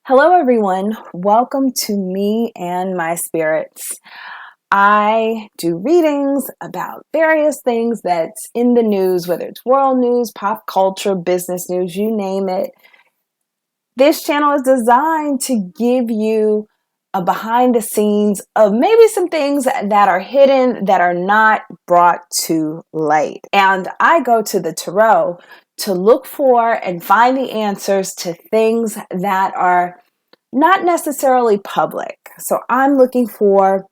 Hello, everyone. Welcome to Me and My Spirits. I do readings about various things that's in the news, whether it's world news, pop culture, business news, you name it. This channel is designed to give you a behind the scenes of maybe some things that are hidden, that are not brought to light. And I go to the tarot to look for and find the answers to things that are not necessarily public. So I'm looking for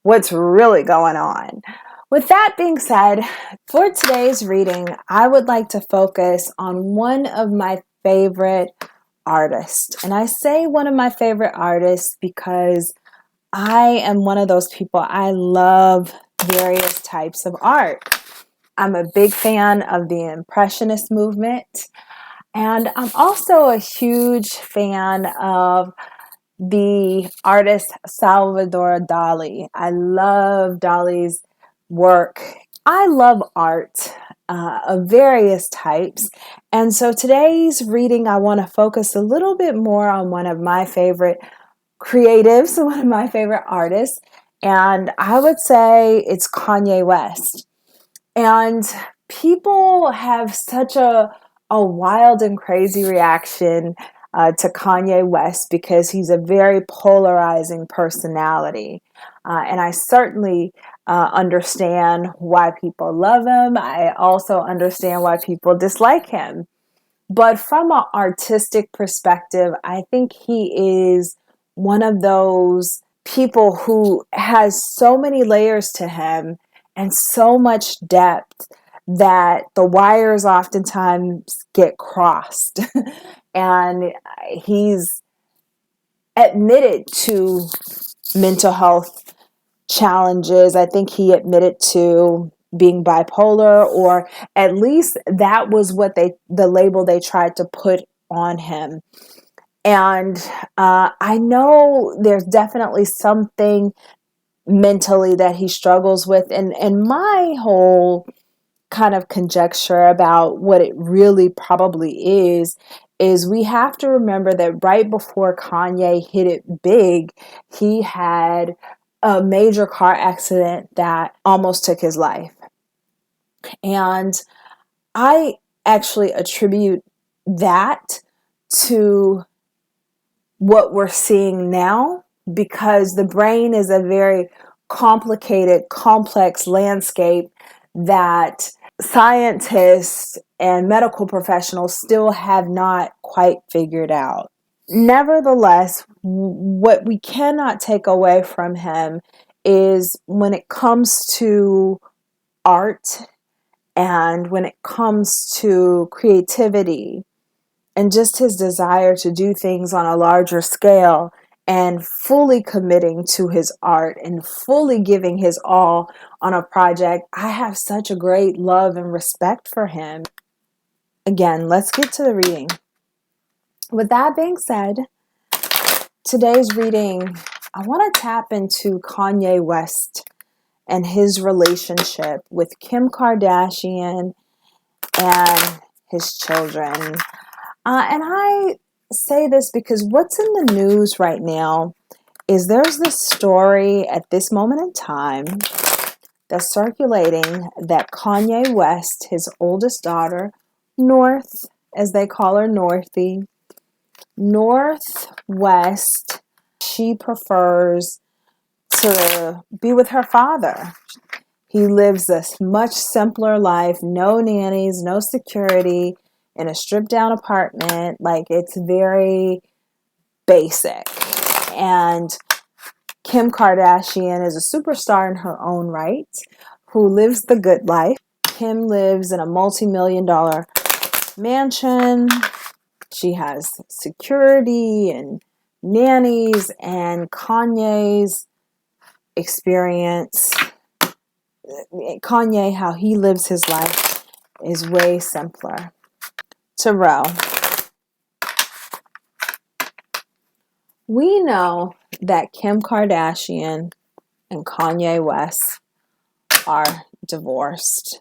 what's really going on. With that being said, for today's reading, I would like to focus on one of my favorite artists. And I say one of my favorite artists because I am one of those people. I love various types of art. I'm a big fan of the Impressionist movement. And I'm also a huge fan of the artist Salvador Dali. I love Dali's work. I love art of various types. And so today's reading, I want to focus a little bit more on one of my favorite creatives, one of my favorite artists. And I would say it's Kanye West. And people have such a wild and crazy reaction to Kanye West because he's a very polarizing personality. And I certainly understand why people love him. I also understand why people dislike him. But from an artistic perspective, I think he is one of those people who has so many layers to him and so much depth that the wires oftentimes get crossed. And he's admitted to mental health challenges. I think he admitted to being bipolar, or at least that was what the label they tried to put on him. And I know there's definitely something mentally that he struggles with. And my whole kind of conjecture about what it really probably is we have to remember that right before Kanye hit it big, he had a major car accident that almost took his life. And I actually attribute that to what we're seeing now, because the brain is a very complicated, complex landscape that scientists and medical professionals still have not quite figured out. Nevertheless, what we cannot take away from him is when it comes to art and when it comes to creativity and just his desire to do things on a larger scale and fully committing to his art and fully giving his all on a project, I have such a great love and respect for him. Again, let's get to the reading. With that being said, today's reading, I want to tap into Kanye West and his relationship with Kim Kardashian and his children. And I say this because what's in the news right now is there's this story at this moment in time that's circulating that Kanye West, his oldest daughter, North, as they call her, Northwest, she prefers to be with her father. He lives a much simpler life, no nannies, no security, in a stripped down apartment. Like, it's very basic. And Kim Kardashian is a superstar in her own right who lives the good life. Kim lives in a multi-million-dollar mansion. She has security and nannies, and Kanye's experience, Kanye, how he lives his life is way simpler. Tarot. We know that Kim Kardashian and Kanye West are divorced.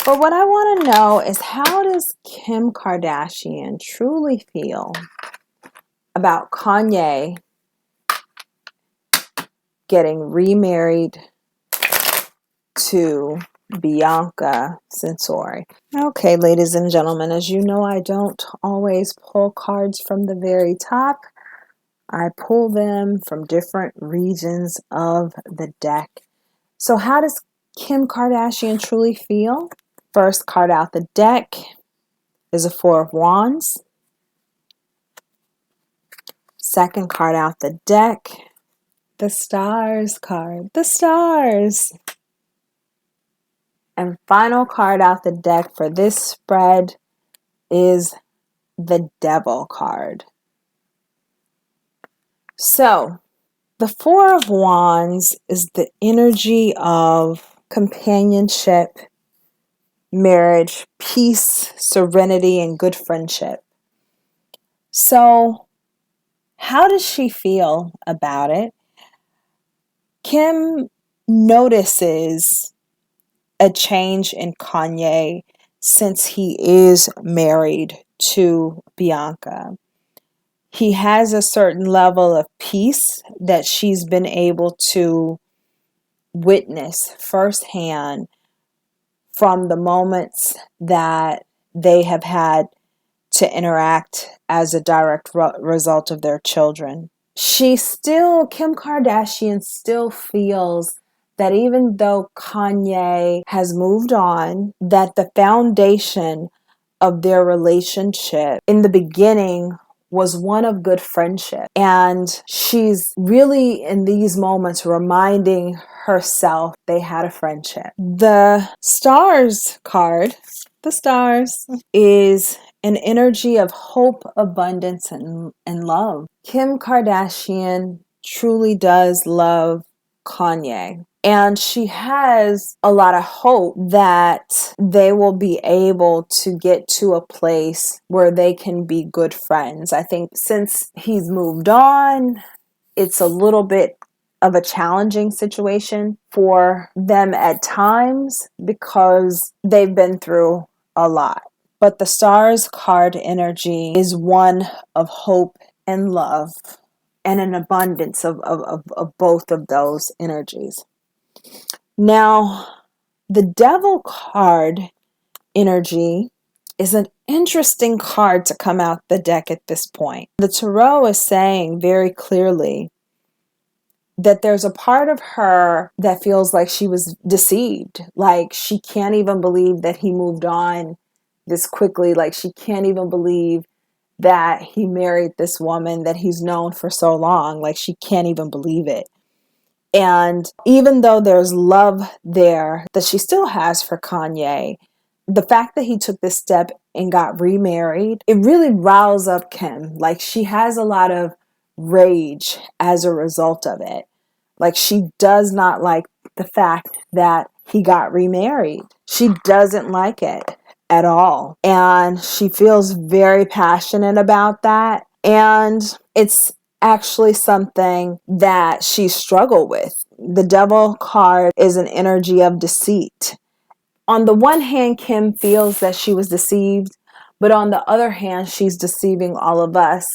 But what I want to know is, how does Kim Kardashian truly feel about Kanye getting remarried to Bianca Censori. Okay, ladies and gentlemen, as you know, I don't always pull cards from the very top. I pull them from different regions of the deck. So how does Kim Kardashian truly feel? First card out the deck is a Four of Wands. Second card out the deck, the Stars card, the Stars. And final card out the deck for this spread is the Devil card. So, the Four of Wands is the energy of companionship, marriage, peace, serenity, and good friendship. So, how does she feel about it? Kim notices a change in Kanye since he is married to Bianca. He has a certain level of peace that she's been able to witness firsthand from the moments that they have had to interact as a direct result of their children. Kim Kardashian still feels that even though Kanye has moved on, that the foundation of their relationship in the beginning was one of good friendship. And she's really in these moments reminding herself they had a friendship. The Stars card, the Stars, is an energy of hope, abundance, and love. Kim Kardashian truly does love Kanye. And she has a lot of hope that they will be able to get to a place where they can be good friends. I think since he's moved on, it's a little bit of a challenging situation for them at times because they've been through a lot. But the Stars card energy is one of hope and love and an abundance of both of those energies. Now, the Devil card energy is an interesting card to come out the deck at this point. The Tarot is saying very clearly that there's a part of her that feels like she was deceived. Like she can't even believe that he moved on this quickly. Like she can't even believe that he married this woman that he's known for so long. Like she can't even believe it. And even though there's love there that she still has for Kanye, the fact that he took this step and got remarried, it really riles up Kim. Like she has a lot of rage as a result of it. Like she does not like the fact that he got remarried. She doesn't like it at all. And she feels very passionate about that. And it's actually something that she struggled with. The Devil card is an energy of deceit. On the one hand, Kim feels that she was deceived, but on the other hand, she's deceiving all of us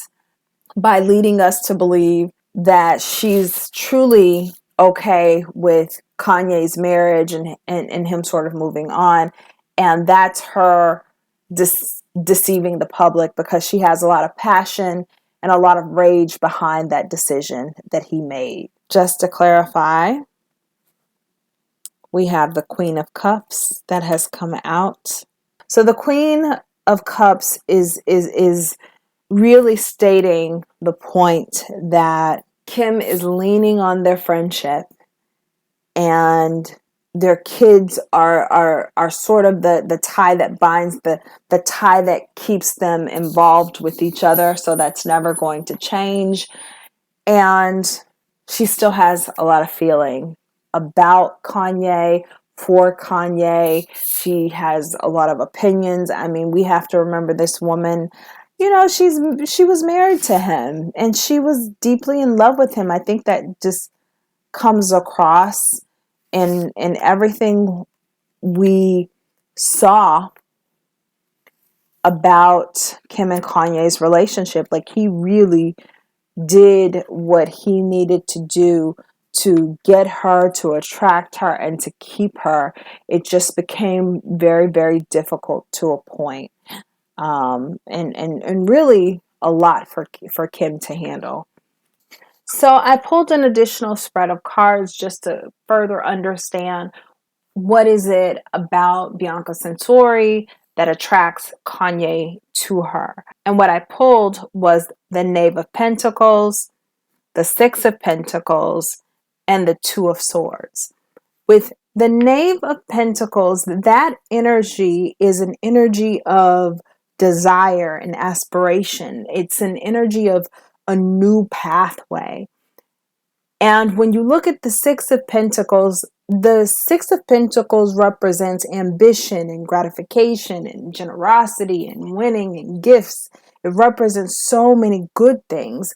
by leading us to believe that she's truly okay with Kanye's marriage and him sort of moving on. And that's her deceiving the public because she has a lot of passion and a lot of rage behind that decision that he made. Just to clarify, we have the Queen of Cups that has come out. So the Queen of Cups is really stating the point that Kim is leaning on their friendship and their kids are sort of the tie that binds, the tie that keeps them involved with each other. So that's never going to change. And she still has a lot of feeling about Kanye, for Kanye. She has a lot of opinions. I mean, we have to remember this woman, you know, she was married to him and she was deeply in love with him. I think that just comes across in everything we saw about Kim and Kanye's relationship. Like, he really did what he needed to do to get her, to attract her, and to keep her. It just became very, very difficult to a point. And really a lot for Kim to handle. So I pulled an additional spread of cards just to further understand what is it about Bianca Censori that attracts Kanye to her. And what I pulled was the Knave of Pentacles, the Six of Pentacles, and the Two of Swords. With the Knave of Pentacles, that energy is an energy of desire and aspiration. It's an energy of a new pathway. And when you look at the Six of Pentacles, the Six of Pentacles represents ambition and gratification and generosity and winning and gifts. It represents so many good things.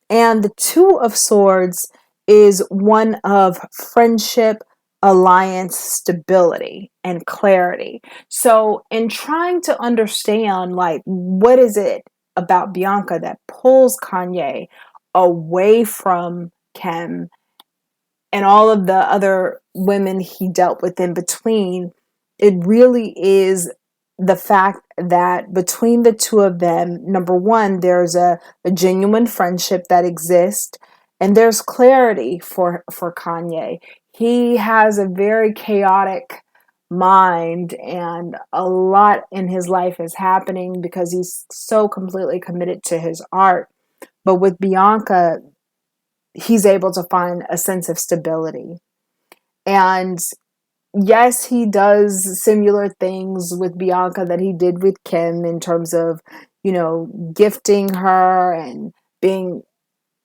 And the Two of Swords is one of friendship, alliance, stability, and clarity. So in trying to understand, like, what is it about Bianca that pulls Kanye away from Kim and all of the other women he dealt with in between, it really is the fact that between the two of them, number one, there's a genuine friendship that exists, and there's clarity for Kanye. He has a very chaotic mind, and a lot in his life is happening because he's so completely committed to his art. But with Bianca, he's able to find a sense of stability. And yes, he does similar things with Bianca that he did with Kim in terms of, gifting her and being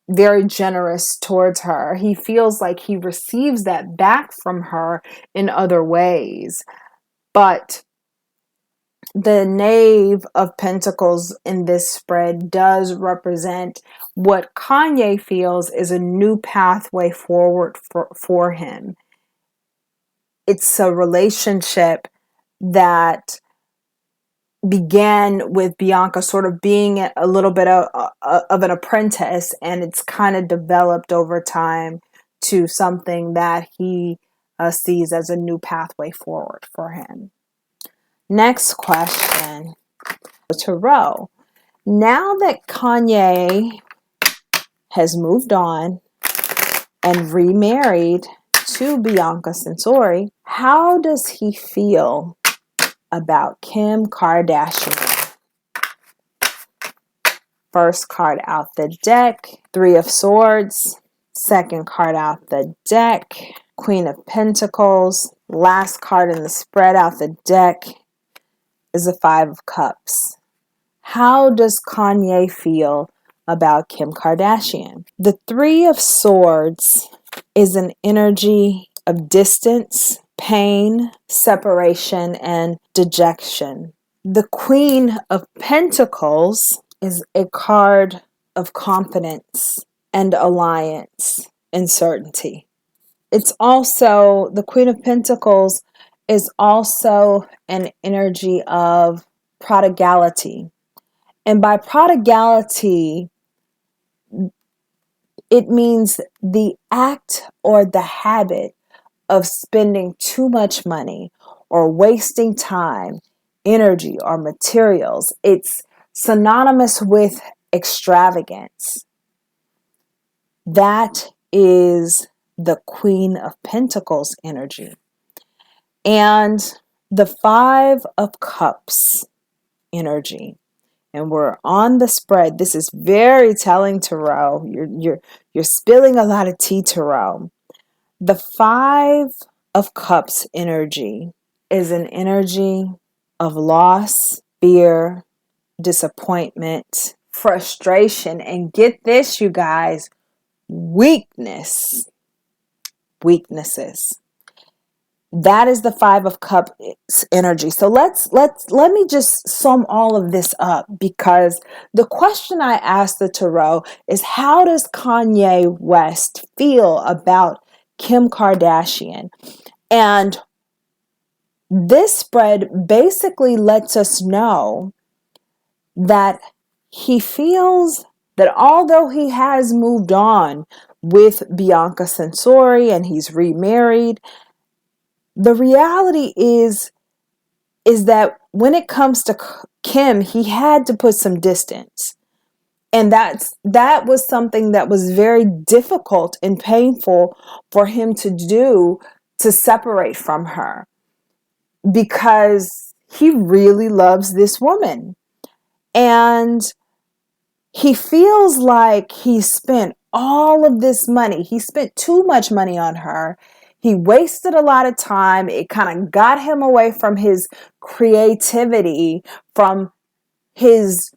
very generous towards her. He feels like he receives that back from her in other ways. But the Knave of Pentacles in this spread does represent what Kanye feels is a new pathway forward for him. It's a relationship that began with Bianca sort of being a little bit of an apprentice, and it's kind of developed over time to something that he sees as a new pathway forward for him. Next question to Ro. Now that Kanye has moved on and remarried to Bianca Censori, how does he feel about Kim Kardashian? First card out the deck, Three of Swords. Second card out the deck, Queen of Pentacles. Last card in the spread out the deck is the Five of Cups. How does Kanye feel about Kim Kardashian? The Three of Swords is an energy of distance, pain, separation, and dejection. The Queen of Pentacles is a card of confidence and alliance and certainty. It's also, the Queen of Pentacles is also an energy of prodigality. And by prodigality, it means the act or the habit of spending too much money or wasting time, energy, or materials. It's synonymous with extravagance. That is the Queen of Pentacles energy. And the Five of Cups energy. And we're on the spread. This is very telling, Tarot. You're spilling a lot of tea, Tarot. The Five of Cups energy is an energy of loss, fear, disappointment, frustration, and get this, you guys, weaknesses. That is the Five of Cups energy. So let me just sum all of this up, because the question I asked the Tarot is, how does Kanye West feel about Kim Kardashian? And this spread basically lets us know that he feels that although he has moved on with Bianca Censori and he's remarried, the reality is that when it comes to Kim, he had to put some distance. And that was something that was very difficult and painful for him to do, to separate from her, because he really loves this woman. And he feels like he spent all of this money. He spent too much money on her. He wasted a lot of time. It kind of got him away from his creativity, from his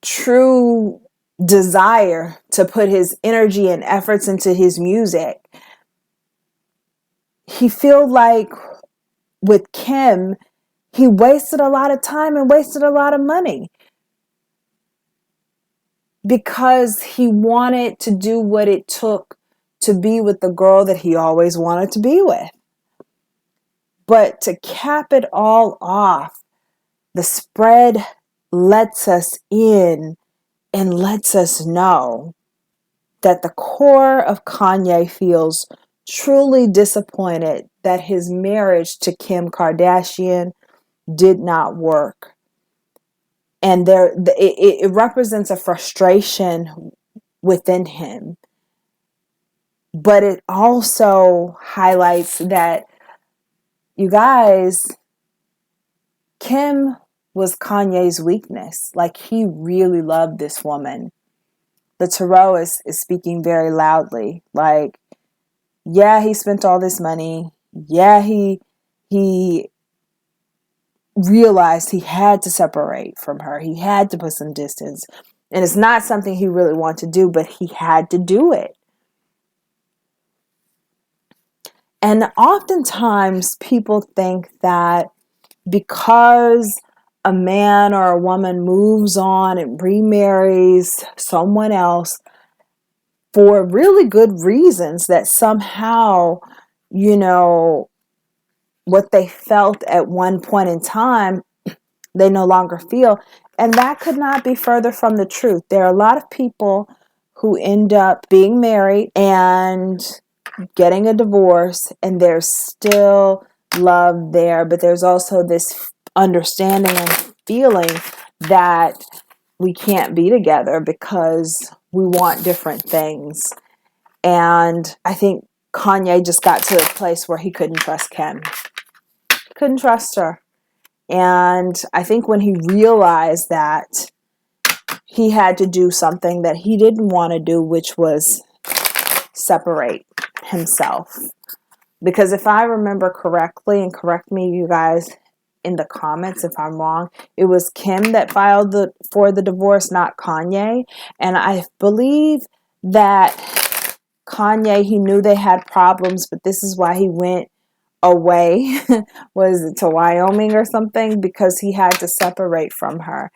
true desire to put his energy and efforts into his music. He feels like with Kim, he wasted a lot of time and wasted a lot of money because he wanted to do what it took to be with the girl that he always wanted to be with. But to cap it all off, the spread lets us in and lets us know that the core of Kanye feels truly disappointed that his marriage to Kim Kardashian did not work. And it represents a frustration within him. But it also highlights that, you guys, Kim was Kanye's weakness. Like, he really loved this woman. The tarot is speaking very loudly. Like, yeah, he spent all this money. Yeah, he realized he had to separate from her. He had to put some distance. And it's not something he really wanted to do, but he had to do it. And oftentimes people think that because a man or a woman moves on and remarries someone else for really good reasons, that somehow, what they felt at one point in time, they no longer feel. And that could not be further from the truth. There are a lot of people who end up being married and getting a divorce, and there's still love there, but there's also this understanding and feeling that we can't be together because we want different things. And I think Kanye just got to a place where he couldn't trust Kim. Couldn't trust her. And I think when he realized that, he had to do something that he didn't want to do, which was separate himself. Because if I remember correctly, and correct me, you guys, in the comments if I'm wrong, it was Kim that filed for the divorce, not Kanye. And I believe that Kanye, he knew they had problems, but this is why he went away. Was it to Wyoming or something? Because he had to separate from her.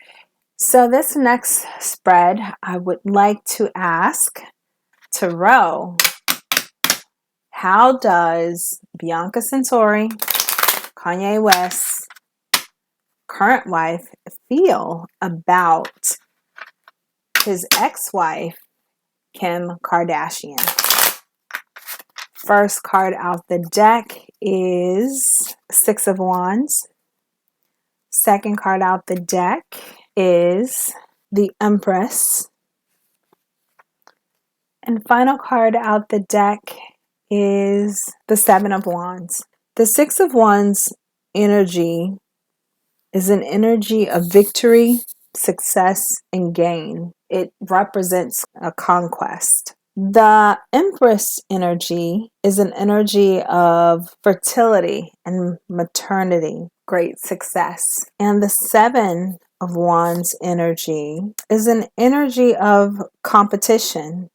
So this next spread, I would like to ask Tarot, how does Bianca Censori, Kanye West's current wife, feel about his ex-wife, Kim Kardashian? First card out the deck is Six of Wands. Second card out the deck is the Empress. And final card out the deck is the Seven of Wands. The Six of Wands energy is an energy of victory, success, and gain. It represents a conquest. The Empress energy is an energy of fertility and maternity, great success. And the Seven of Wands energy is an energy of competition,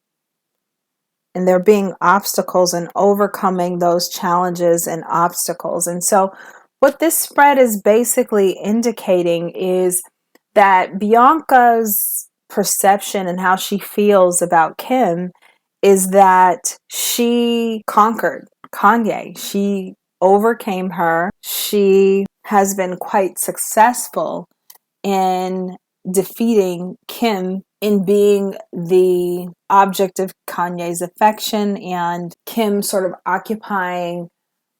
and there being obstacles and overcoming those challenges and obstacles. And so what this spread is basically indicating is that Bianca's perception and how she feels about Kim is that she conquered Kanye. She overcame her. She has been quite successful in defeating Kim in being the object of Kanye's affection, and Kim sort of occupying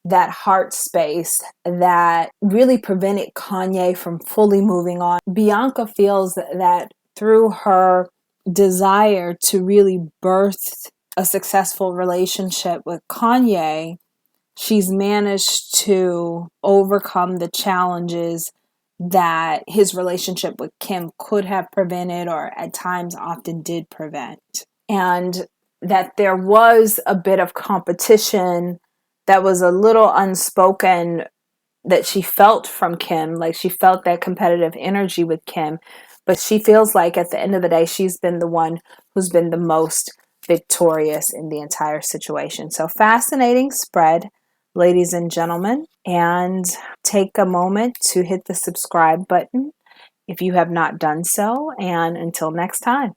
that heart space that really prevented Kanye from fully moving on. Bianca feels that through her desire to really birth a successful relationship with Kanye, she's managed to overcome the challenges that his relationship with Kim could have prevented, or at times often did prevent. And that there was a bit of competition that was a little unspoken that she felt from Kim. Like, she felt that competitive energy with Kim, but she feels like at the end of the day, she's been the one who's been the most victorious in the entire situation. So fascinating spread, ladies and gentlemen, and take a moment to hit the subscribe button if you have not done so. And until next time.